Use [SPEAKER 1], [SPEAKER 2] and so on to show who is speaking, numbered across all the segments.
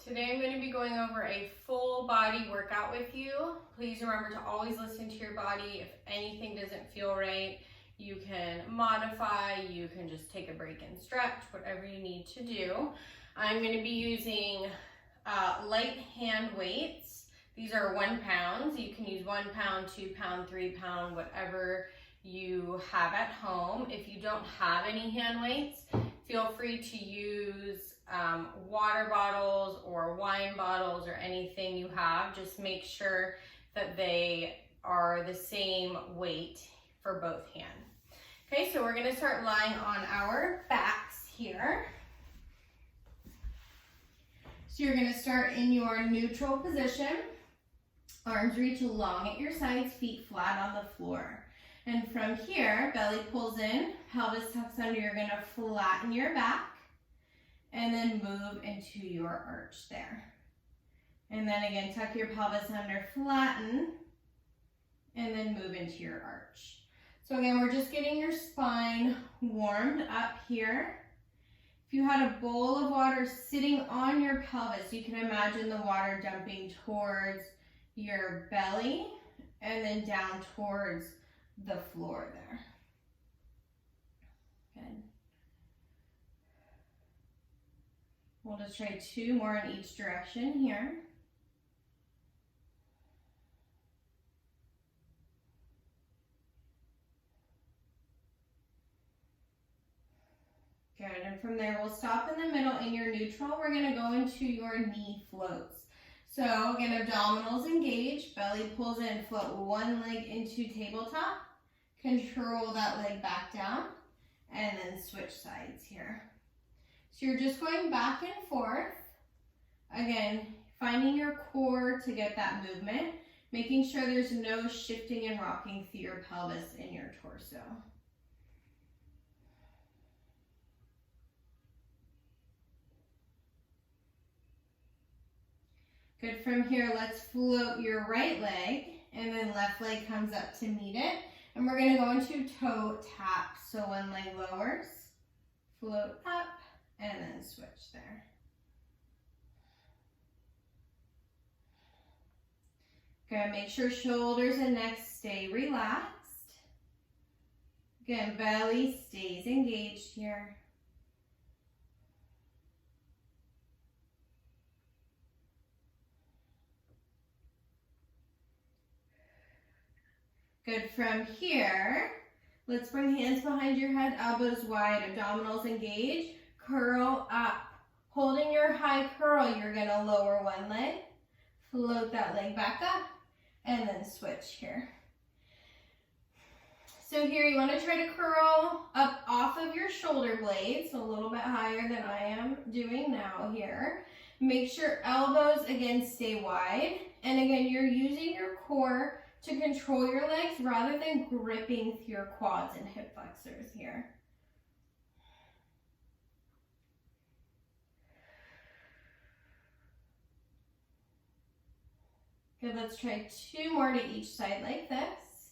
[SPEAKER 1] Today I'm going to be going over a full body workout with you. Please remember to always listen to your body. If anything doesn't feel right, you can modify, you can just take a break and stretch, whatever you need to do. I'm going to be using light hand weights. These are 1 pound. You can use 1 pound, 2 pound, 3 pound, whatever you have at home. If you don't have any hand weights, feel free to use water bottles or wine bottles or anything you have. Just make sure that they are the same weight for both hands. Okay, so we're going to start lying on our backs here. So you're going to start in your neutral position. Arms reach long at your sides, feet flat on the floor. And from here, belly pulls in, pelvis tucks under. You're going to flatten your back and then move into your arch there. And then again, tuck your pelvis under, flatten, and then move into your arch. So again, we're just getting your spine warmed up here. If you had a bowl of water sitting on your pelvis, you can imagine the water dumping towards your belly and then down towards the floor there. Good. We'll just try 2 more in each direction here. Good, and from there we'll stop in the middle in your neutral. We're gonna go into your knee floats. So again, abdominals engage, belly pulls in, float one leg into tabletop, control that leg back down, and then switch sides here. So you're just going back and forth. Again, finding your core to get that movement, making sure there's no shifting and rocking through your pelvis in your torso. Good, from here, let's float your right leg, and then left leg comes up to meet it. And we're gonna go into toe tap. So one leg lowers, float up, and then switch there. Good, make sure shoulders and neck stay relaxed. Again, belly stays engaged here. Good, from here, let's bring hands behind your head, elbows wide, abdominals engage, curl up. Holding your high curl, you're gonna lower one leg, float that leg back up, and then switch here. So here you wanna try to curl up off of your shoulder blades, a little bit higher than I am doing now here. Make sure elbows, again, stay wide. And again, you're using your core to control your legs rather than gripping through your quads and hip flexors here. Good, let's try 2 more to each side like this.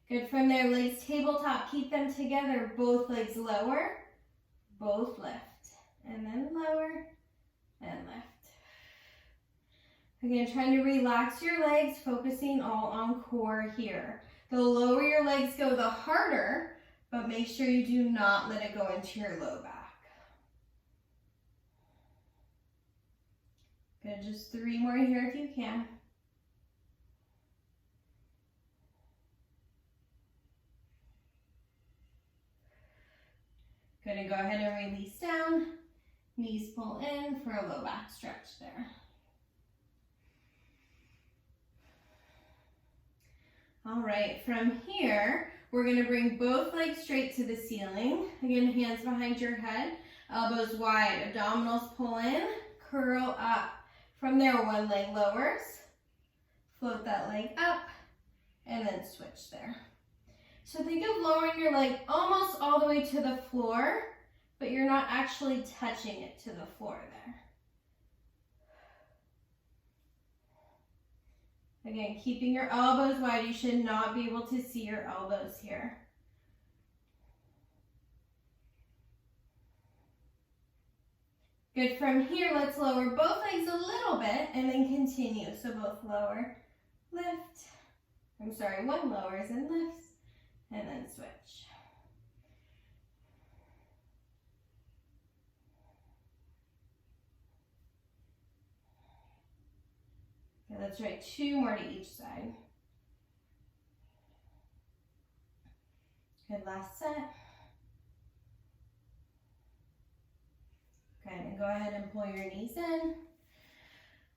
[SPEAKER 1] Good, from there, legs tabletop, keep them together, both legs lower. Both lift, and then lower, and lift. Again, trying to relax your legs, focusing all on core here. The lower your legs go, the harder, but make sure you do not let it go into your low back. Good, just 3 more here if you can. Good, and go ahead and release down. Knees pull in for a low back stretch there. All right, from here, we're gonna bring both legs straight to the ceiling. Again, hands behind your head, elbows wide, abdominals pull in, curl up. From there, one leg lowers, float that leg up, and then switch there. So think of lowering your leg almost all the way to the floor, but you're not actually touching it to the floor there. Again, keeping your elbows wide. You should not be able to see your elbows here. Good. From here, let's lower both legs a little bit and then continue. So both lower, lift. I'm sorry, one lowers and lifts, and then switch. Okay, let's try 2 more to each side. Good, last set. Good, and go ahead and pull your knees in.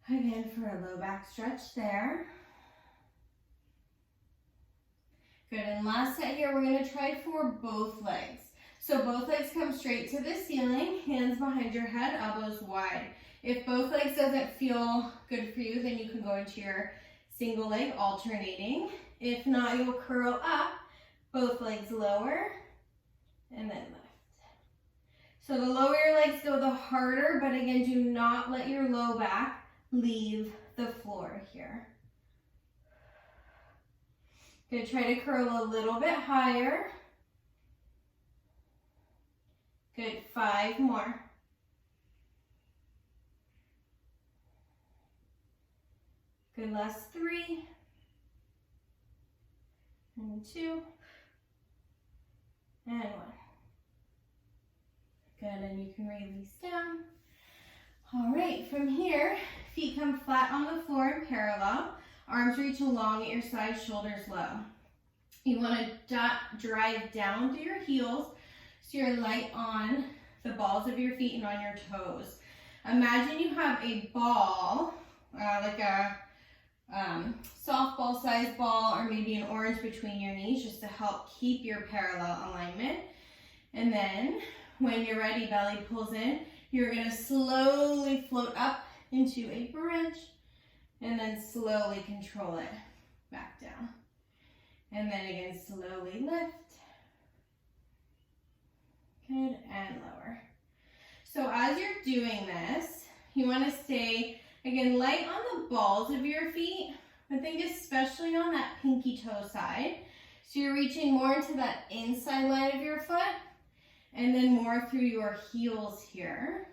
[SPEAKER 1] Again, for a low back stretch there. Good, and last set here, we're gonna try for both legs. So both legs come straight to the ceiling, hands behind your head, elbows wide. If both legs doesn't feel good for you, then you can go into your single leg alternating. If not, you'll curl up, both legs lower, and then lift. So the lower your legs go, the harder, but again, do not let your low back leave the floor here. Good, try to curl a little bit higher. Good, 5 more. Good, last 3. And 2. And 1. Good, and you can release down. All right, from here, feet come flat on the floor and parallel. Arms reach along at your sides, shoulders low. You want to drive down through your heels so you're light on the balls of your feet and on your toes. Imagine you have a ball, like a softball sized ball or maybe an orange between your knees just to help keep your parallel alignment. And then when you're ready, belly pulls in. You're going to slowly float up into a bridge and then slowly control it back down. And then again, slowly lift. Good, and lower. So as you're doing this, you want to stay, again, light on the balls of your feet. I think especially on that pinky toe side. So you're reaching more into that inside line of your foot and then more through your heels here.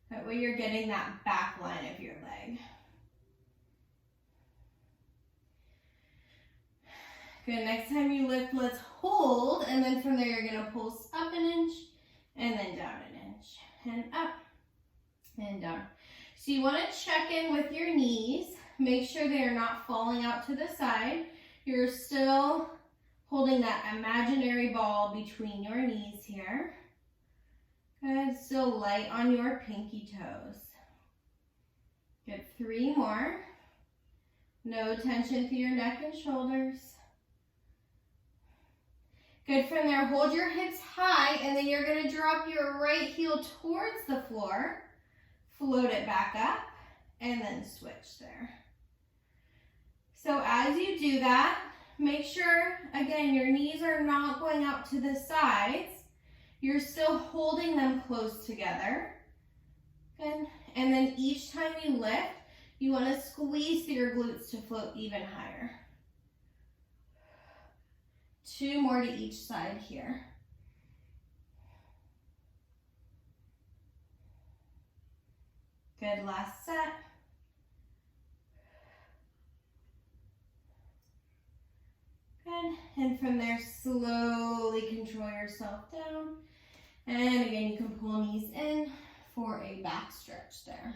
[SPEAKER 1] That way you're getting that back line of your leg. Good, next time you lift, let's hold, and then from there you're gonna pulse up an inch, and then down an inch, and up, and down. So you wanna check in with your knees, make sure they are not falling out to the side. You're still holding that imaginary ball between your knees here. Good, still light on your pinky toes. Good, 3 more. No tension through your neck and shoulders. Good, from there, hold your hips high, and then you're gonna drop your right heel towards the floor, float it back up, and then switch there. So as you do that, make sure, again, your knees are not going out to the sides. You're still holding them close together. Good, and then each time you lift, you wanna squeeze through your glutes to float even higher. 2 more to each side here. Good, last set. Good, and from there, slowly control yourself down. And again, you can pull knees in for a back stretch there.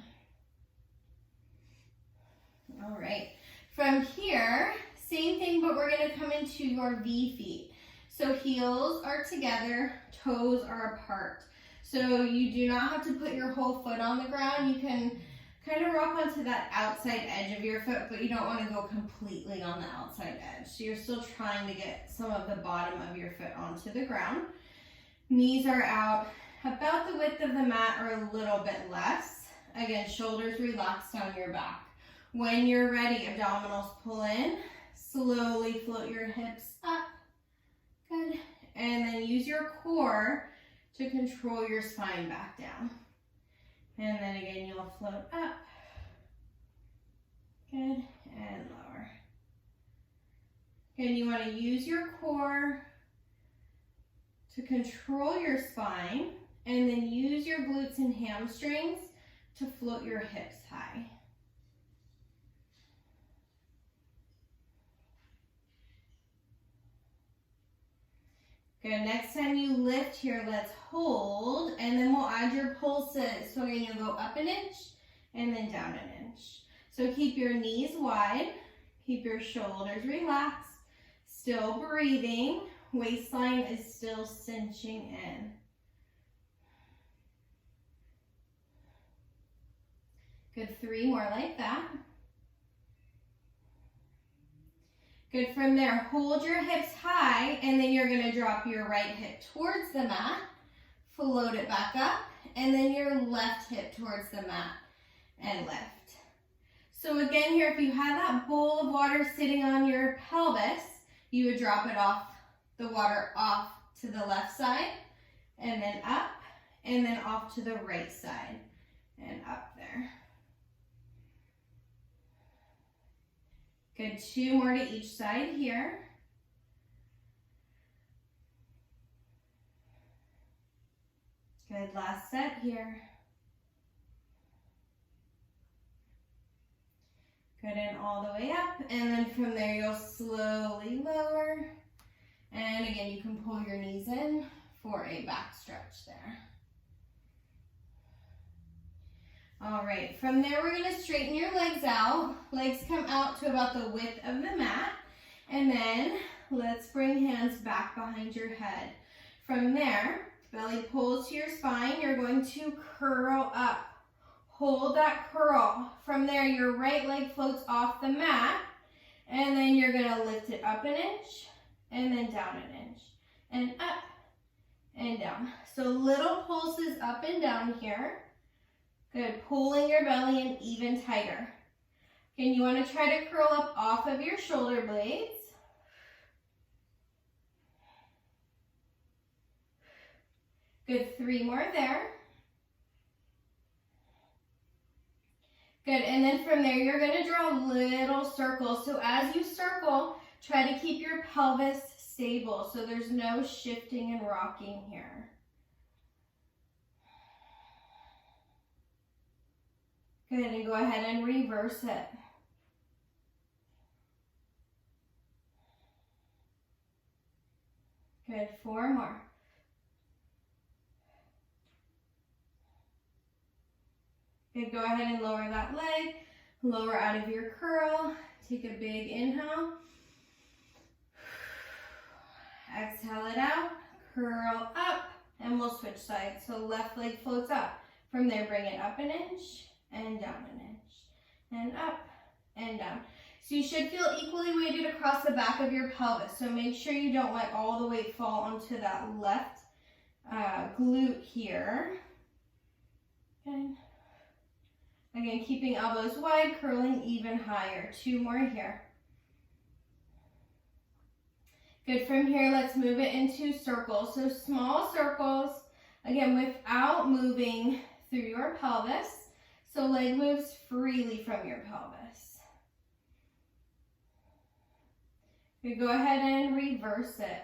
[SPEAKER 1] All right, from here, same thing, but we're gonna come into your V feet. So heels are together, toes are apart. So you do not have to put your whole foot on the ground. You can kind of rock onto that outside edge of your foot, but you don't want to go completely on the outside edge. So you're still trying to get some of the bottom of your foot onto the ground. Knees are out about the width of the mat or a little bit less. Again, shoulders relax down your back. When you're ready, abdominals pull in. Slowly float your hips up. Good. And then use your core to control your spine back down. And then again, you'll float up. Good, and lower. Good, you want to use your core to control your spine, and then use your glutes and hamstrings to float your hips high. Good, next time you lift here, let's hold, and then we'll add your pulses. So again, you'll go up an inch, and then down an inch. So keep your knees wide, keep your shoulders relaxed, still breathing, waistline is still cinching in. Good, 3 more like that. Good, from there, hold your hips high, and then you're gonna drop your right hip towards the mat, float it back up, and then your left hip towards the mat, and lift. So again here, if you had that bowl of water sitting on your pelvis, you would drop it off, the water off to the left side, and then up, and then off to the right side, and up there. Good, 2 more to each side here. Good, last set here. Good, and all the way up, and then from there you'll slowly lower. And again, you can pull your knees in for a back stretch there. All right, from there we're gonna straighten your legs out. Legs come out to about the width of the mat. And then let's bring hands back behind your head. From there, belly pulls to your spine. You're going to curl up. Hold that curl. From there, your right leg floats off the mat. And then you're gonna lift it up an inch, and then down an inch, and up and down. So little pulses up and down here. Good, pulling your belly in even tighter. Again, you want to try to curl up off of your shoulder blades. Good, 3 more there. Good, and then from there, you're going to draw little circles. So as you circle, try to keep your pelvis stable so there's no shifting and rocking here. Good, and go ahead and reverse it. Good, 4 more. Good, go ahead and lower that leg, lower out of your curl. Take a big inhale. Exhale it out, curl up, and we'll switch sides. So left leg floats up. From there, bring it up an inch, and down an inch, and up and down. So you should feel equally weighted across the back of your pelvis. So make sure you don't let all the weight fall onto that left glute here. Okay. Again, keeping elbows wide, curling even higher. 2 more here. Good, from here, let's move it into circles. So small circles, again, without moving through your pelvis. So leg moves freely from your pelvis. We go ahead and reverse it.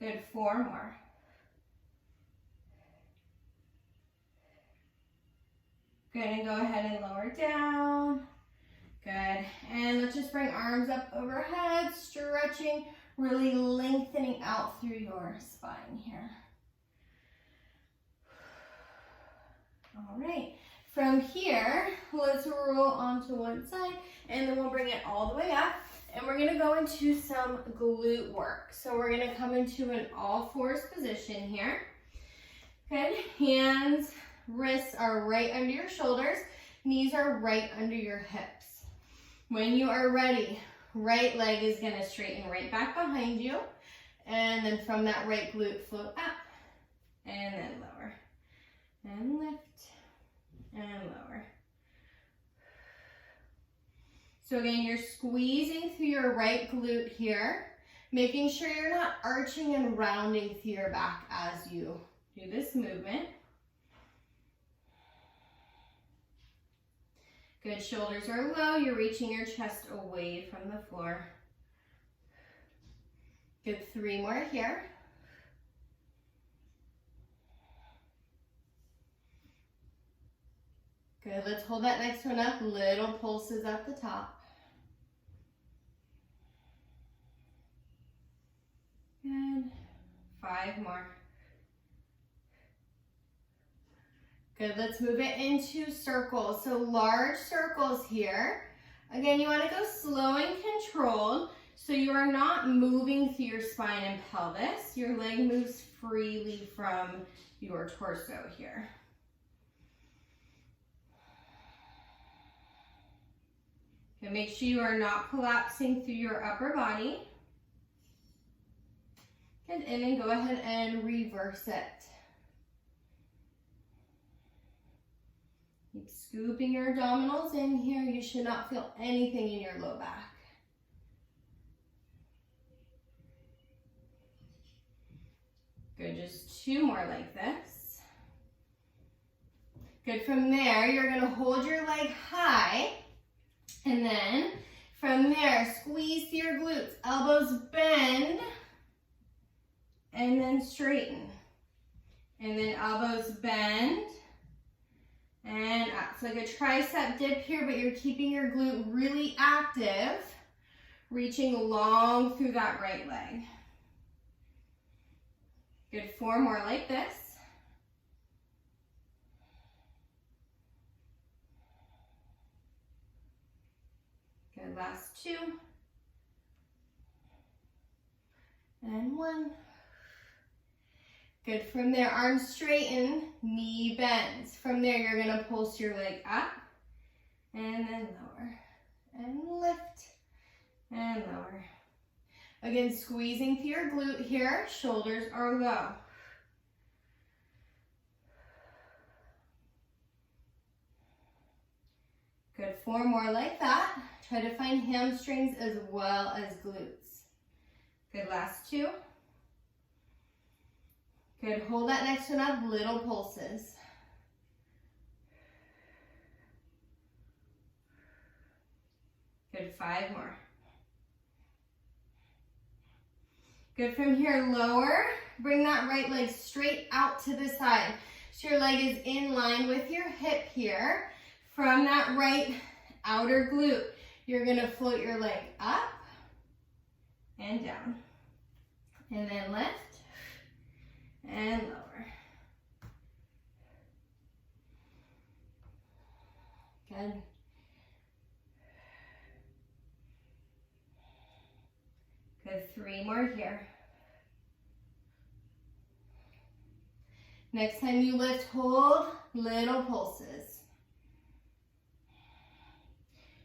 [SPEAKER 1] Good, 4 more. Good, and go ahead and lower down. Good, and let's just bring arms up overhead, stretching, really lengthening out through your spine here. All right, from here, let's roll onto one side, and then we'll bring it all the way up, and we're gonna go into some glute work. So we're gonna come into an all fours position here. Good, hands, wrists are right under your shoulders, knees are right under your hips. When you are ready, right leg is gonna straighten right back behind you, and then from that right glute, float up, and then lower, and lift, and lower. So again, you're squeezing through your right glute here, making sure you're not arching and rounding through your back as you do this movement. Good, shoulders are low. You're reaching your chest away from the floor. Good, 3 more here. Good, let's hold that next one up. Little pulses at the top. Good, 5 more. Good, let's move it into circles. So large circles here. Again, you want to go slow and controlled so you are not moving through your spine and pelvis. Your leg moves freely from your torso here. Okay, make sure you are not collapsing through your upper body. Good, and then go ahead and reverse it. Keep scooping your abdominals in here. You should not feel anything in your low back. Good, just 2 more like this. Good, from there, you're gonna hold your leg high, and then from there, squeeze through your glutes, elbows bend, and then straighten. And then elbows bend, and up. It's like a tricep dip here, but you're keeping your glute really active, reaching long through that right leg. Good, 4 more like this. Good, last 2. And 1. Good, from there, arms straighten, knee bends. From there, you're gonna pulse your leg up, and then lower, and lift, and lower. Again, squeezing through your glute here, shoulders are low. Good, 4 more like that. Try to find hamstrings as well as glutes. Good, last 2. Good, hold that next one up, little pulses. Good, 5 more. Good, from here, lower. Bring that right leg straight out to the side. So your leg is in line with your hip here. From that right outer glute, you're gonna float your leg up and down. And then lift. And lower. Good. Good, 3 more here. Next time you lift, hold, little pulses.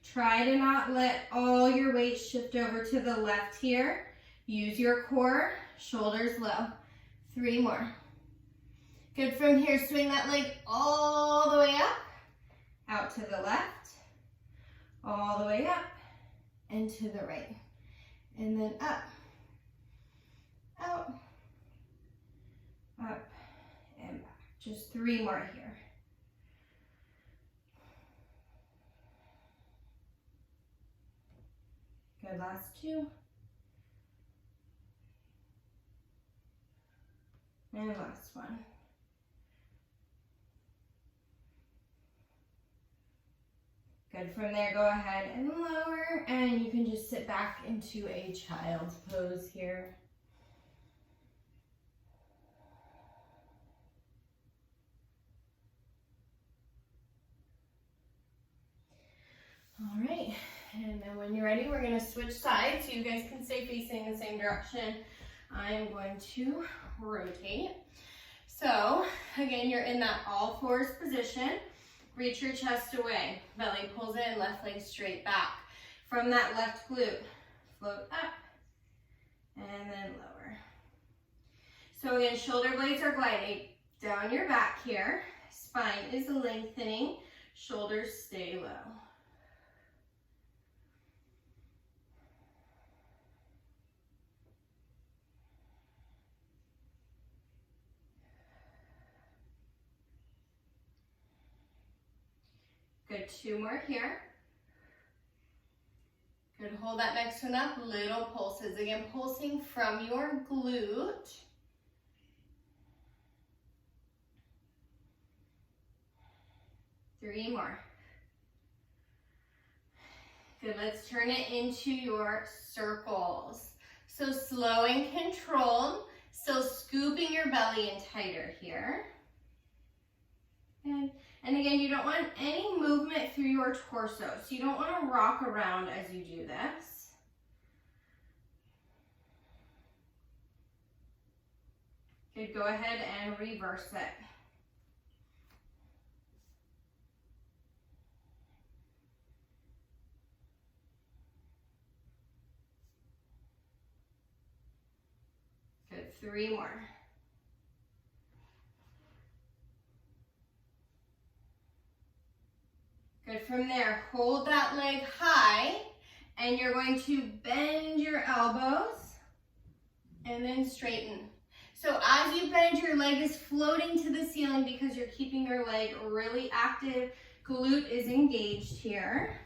[SPEAKER 1] Try to not let all your weight shift over to the left here. Use your core, shoulders low. 3 more. Good, from here, swing that leg all the way up, out to the left, all the way up, and to the right. And then up, out, up, and back. Just 3 more here. Good, last 2. And last one. Good, from there, go ahead and lower, and you can just sit back into a child's pose here. All right, and then when you're ready, we're gonna switch sides so you guys can stay facing the same direction. I'm going to rotate. So again, you're in that all fours position. Reach your chest away. Belly pulls in, left leg straight back. From that left glute, float up and then lower. So again, shoulder blades are gliding down your back here. Spine is lengthening. Shoulders stay low. Good, 2 more here. Good, hold that next one up, little pulses. Again, pulsing from your glute. Three more. Good, let's turn it into your circles. So slow and controlled, still scooping your belly in tighter here. Good. And again, you don't want any movement through your torso, so you don't want to rock around as you do this. Good, go ahead and reverse it. Good, 3 more. Good, from there, hold that leg high, and you're going to bend your elbows, and then straighten. So as you bend, your leg is floating to the ceiling because you're keeping your leg really active. Glute is engaged here.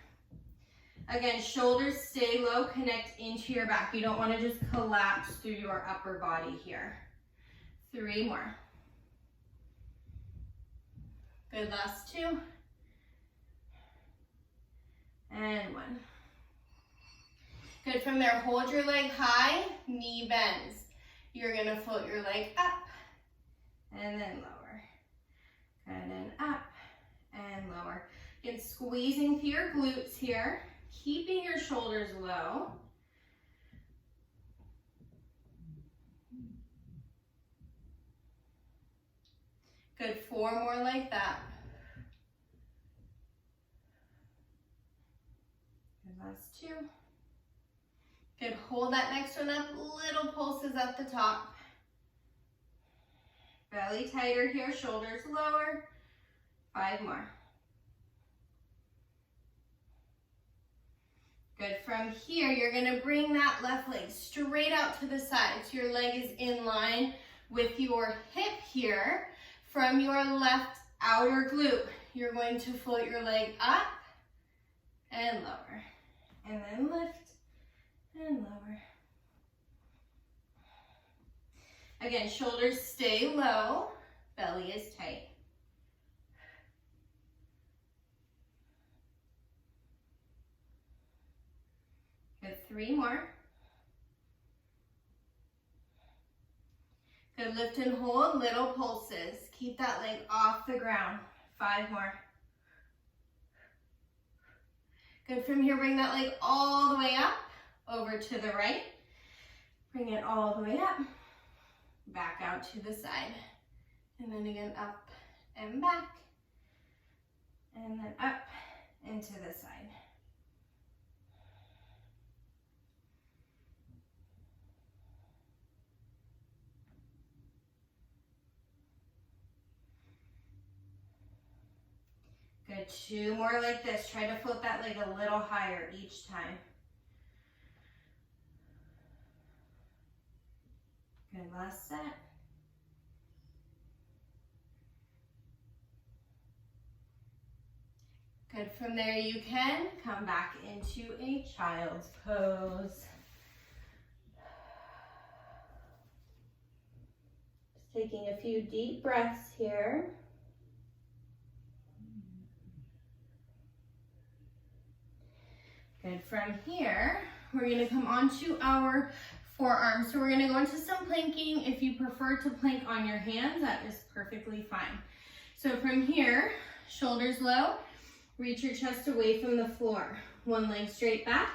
[SPEAKER 1] Again, shoulders stay low, connect into your back. You don't want to just collapse through your upper body here. 3 more. Good, last 2. And 1. Good, from there, hold your leg high, knee bends. You're gonna float your leg up, and then lower. And then up, and lower. Again, squeezing through your glutes here, keeping your shoulders low. Good, 4 more like that. Last 2. Good, hold that next one up, little pulses at the top. Belly tighter here, shoulders lower. 5 more. Good, from here, you're gonna bring that left leg straight out to the side. So your leg is in line with your hip here. From your left outer glute, you're going to float your leg up and lower. And then lift and lower. Again, shoulders stay low, belly is tight. Good, 3 more. Good, lift and hold, little pulses. Keep that leg off the ground. 5 more. Good, from here, bring that leg all the way up, over to the right. Bring it all the way up, back out to the side. And then again, up and back. And then up and to the side. Good, 2 more like this. Try to float that leg a little higher each time. Good, last set. Good, from there you can come back into a child's pose. Just taking a few deep breaths here. Good, from here, we're gonna come onto our forearms. So we're gonna go into some planking. If you prefer to plank on your hands, that is perfectly fine. So from here, shoulders low, reach your chest away from the floor. One leg straight back,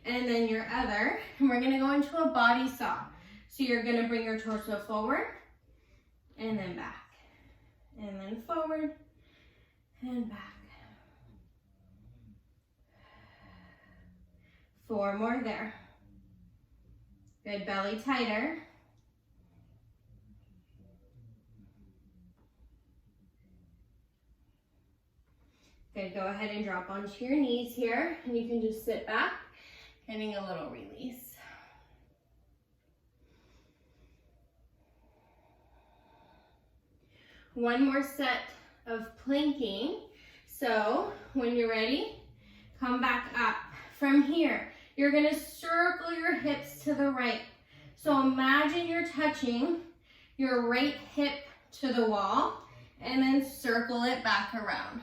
[SPEAKER 1] and then your other, and we're gonna go into a body saw. So you're gonna bring your torso forward, and then back, and then forward, and back. 4 more there. Good, belly tighter. Good, go ahead and drop onto your knees here, and you can just sit back, getting a little release. One more set of planking. So when you're ready, come back up. From here, you're gonna circle your hips to the right. So imagine you're touching your right hip to the wall and then circle it back around.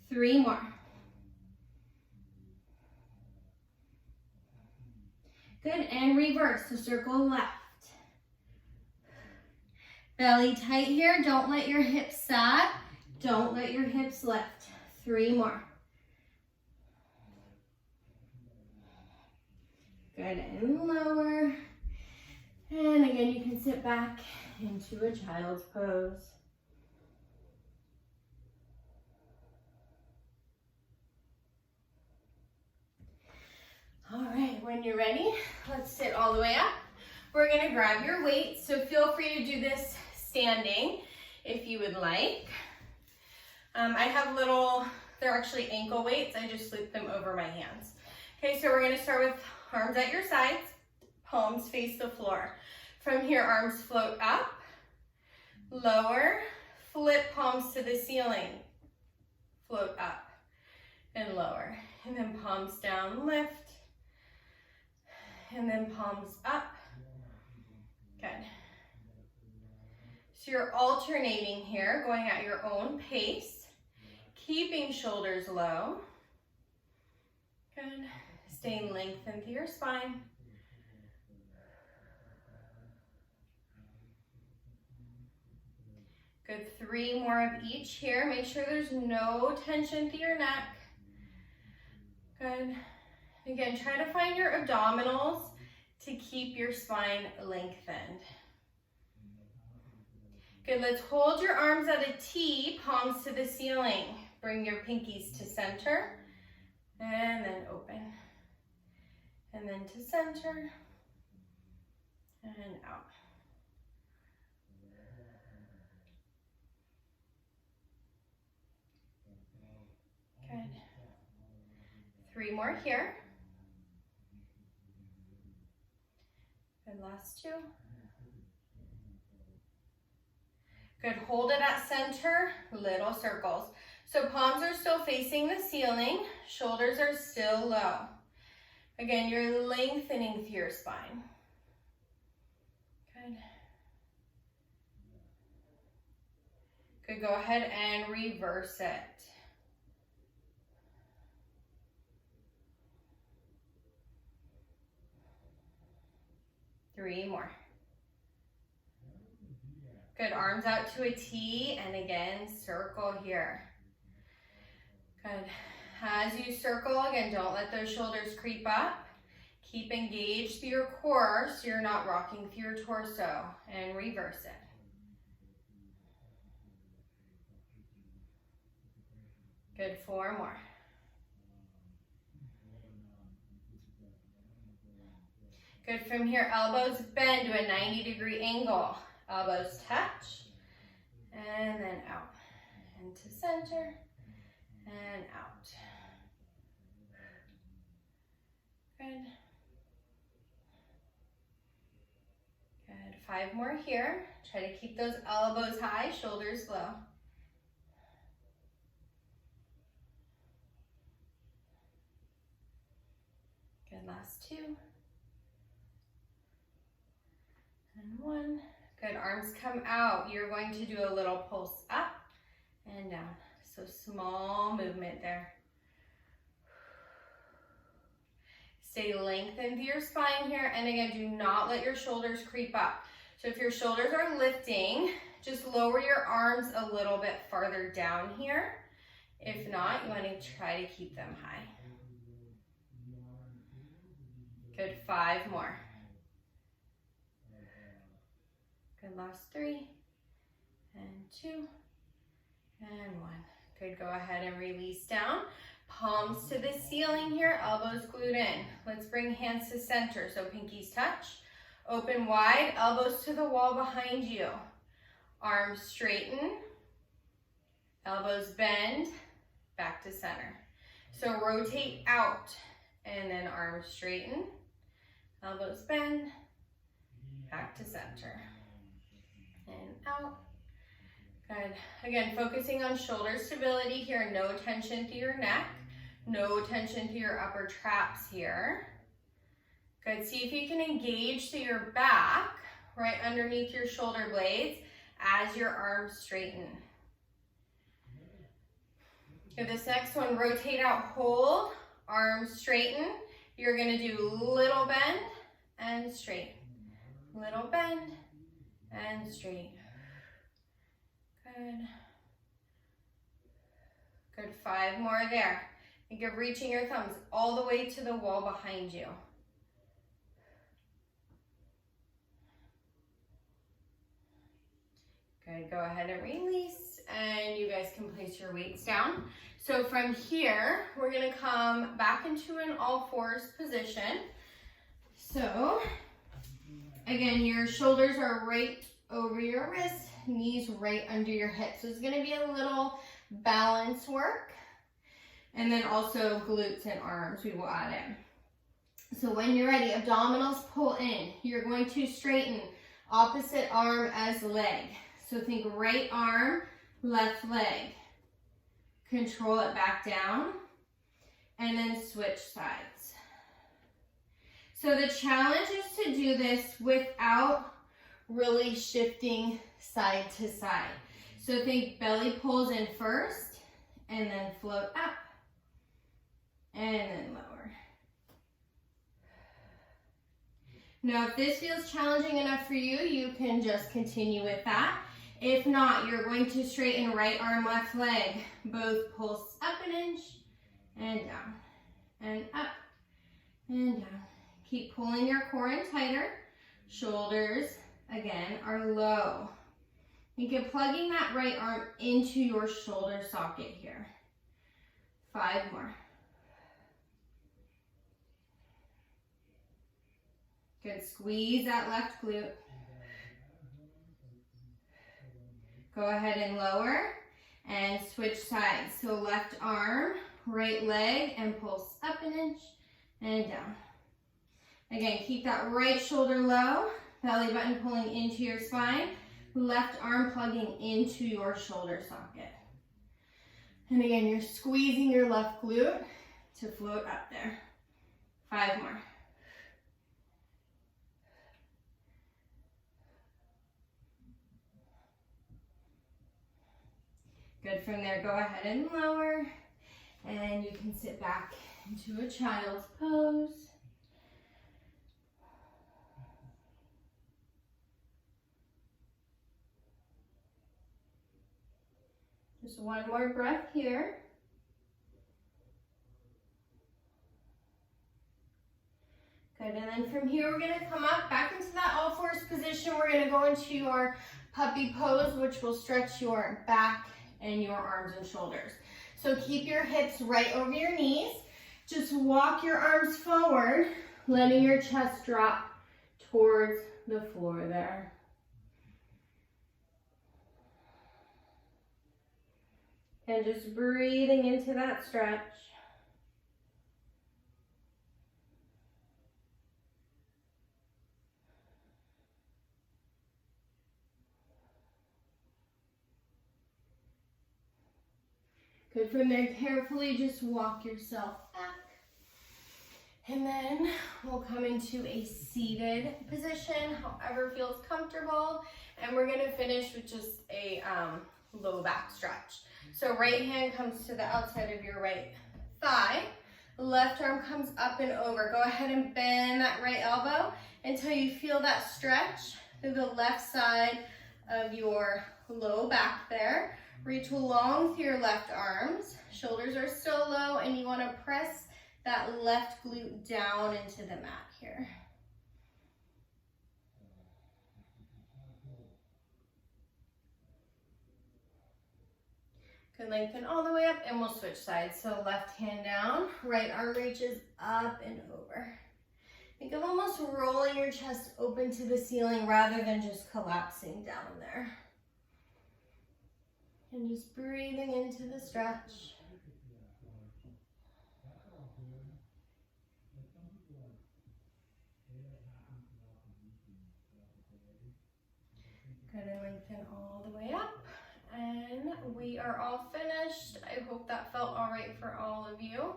[SPEAKER 1] 3 more. Good, and reverse, so circle left. Belly tight here, don't let your hips sag, don't let your hips lift. 3 more. Good, and lower. And again, you can sit back into a child's pose. All right, when you're ready, let's sit all the way up. We're gonna grab your weights, so feel free to do this standing if you would like. I have little, they're actually ankle weights. I just loop them over my hands. Okay, so we're gonna start with arms at your sides, palms face the floor. From here, arms float up, lower, flip palms to the ceiling, float up and lower, and then palms down, lift, and then palms up. Good. So you're alternating here, going at your own pace, keeping shoulders low. Good. Staying lengthened through your spine. Good, 3 more of each here. Make sure there's no tension through your neck. Good. Again, try to find your abdominals to keep your spine lengthened. Good, let's hold your arms at a T, palms to the ceiling. Bring your pinkies to center, and then open. And then to center, and out. Good. 3 more here. And last 2. Good, hold it at center, little circles. So palms are still facing the ceiling, shoulders are still low. Again, you're lengthening through your spine. Good. Good, go ahead and reverse it. Three more. Good, arms out to a T, and again, circle here. Good. As you circle, again, don't let those shoulders creep up. Keep engaged through your core so you're not rocking through your torso, and reverse it. Good, 4 more. Good, from here, elbows bend to a 90-degree angle. Elbows touch, and then out. Into center, and out. Good. Good, 5 more here. Try to keep those elbows high, shoulders low. Good, last 2. And 1. Good, arms come out. You're going to do a little pulse up and down. So small movement there. Stay lengthened through your spine here. And again, do not let your shoulders creep up. So if your shoulders are lifting, just lower your arms a little bit farther down here. If not, you want to try to keep them high. Good, 5 more. Good, last 3, and 2, and 1. Good, go ahead and release down. Palms to the ceiling here, elbows glued in. Let's bring hands to center, so pinkies touch. Open wide, elbows to the wall behind you. Arms straighten, elbows bend, back to center. So rotate out, and then arms straighten, elbows bend, back to center. And out. Good. Again, focusing on shoulder stability here. No tension through your neck. No tension through your upper traps here. Good. See if you can engage through your back, right underneath your shoulder blades as your arms straighten. Good. This next one, rotate out, hold, arms straighten. You're going to do little bend and straight. Little bend and straight. Good. Good. 5 more there. Think of reaching your thumbs all the way to the wall behind you. Good. Go ahead and release, and you guys can place your weights down. So from here, we're going to come back into an all fours position. So again, your shoulders are right over your wrists, knees right under your hips. So it's going to be a little balance work. And then also glutes and arms we will add in. So when you're ready, abdominals pull in. You're going to straighten opposite arm as leg. So think right arm, left leg. Control it back down. And then switch sides. So the challenge is to do this without really shifting side to side. So think belly pulls in first and then float up and then lower. Now if this feels challenging enough for you, you can just continue with that. If not, you're going to straighten right arm, left leg. Both pulse up an inch and down and up and down. Keep pulling your core in tighter. Shoulders, again, are low. You can plugging that right arm into your shoulder socket here. 5 more. Good. Squeeze that left glute. Go ahead and lower and switch sides. So left arm, right leg, and pulse up an inch and down. Again, keep that right shoulder low, belly button pulling into your spine, left arm plugging into your shoulder socket. And again, you're squeezing your left glute to float up there. 5 more. Good. From there, go ahead and lower, and you can sit back into a child's pose. Just one more breath here. Good, and then from here, we're gonna come up back into that all fours position. We're gonna go into our puppy pose, which will stretch your back and your arms and shoulders. So keep your hips right over your knees. Just walk your arms forward, letting your chest drop towards the floor there. And just breathing into that stretch. Good. From there, carefully just walk yourself back. And then we'll come into a seated position, however feels comfortable. And we're gonna finish with just a low back stretch. So right hand comes to the outside of your right thigh. Left arm comes up and over. Go ahead and bend that right elbow until you feel that stretch through the left side of your low back there. Reach long through your left arms. Shoulders are still low, and you want to press that left glute down into the mat here. Good, lengthen all the way up, and we'll switch sides. So left hand down, right arm reaches up and over. Think of almost rolling your chest open to the ceiling rather than just collapsing down there. And just breathing into the stretch. Good, and lengthen all the way up we are all finished. I hope that felt all right for all of you,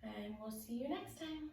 [SPEAKER 1] and we'll see you next time.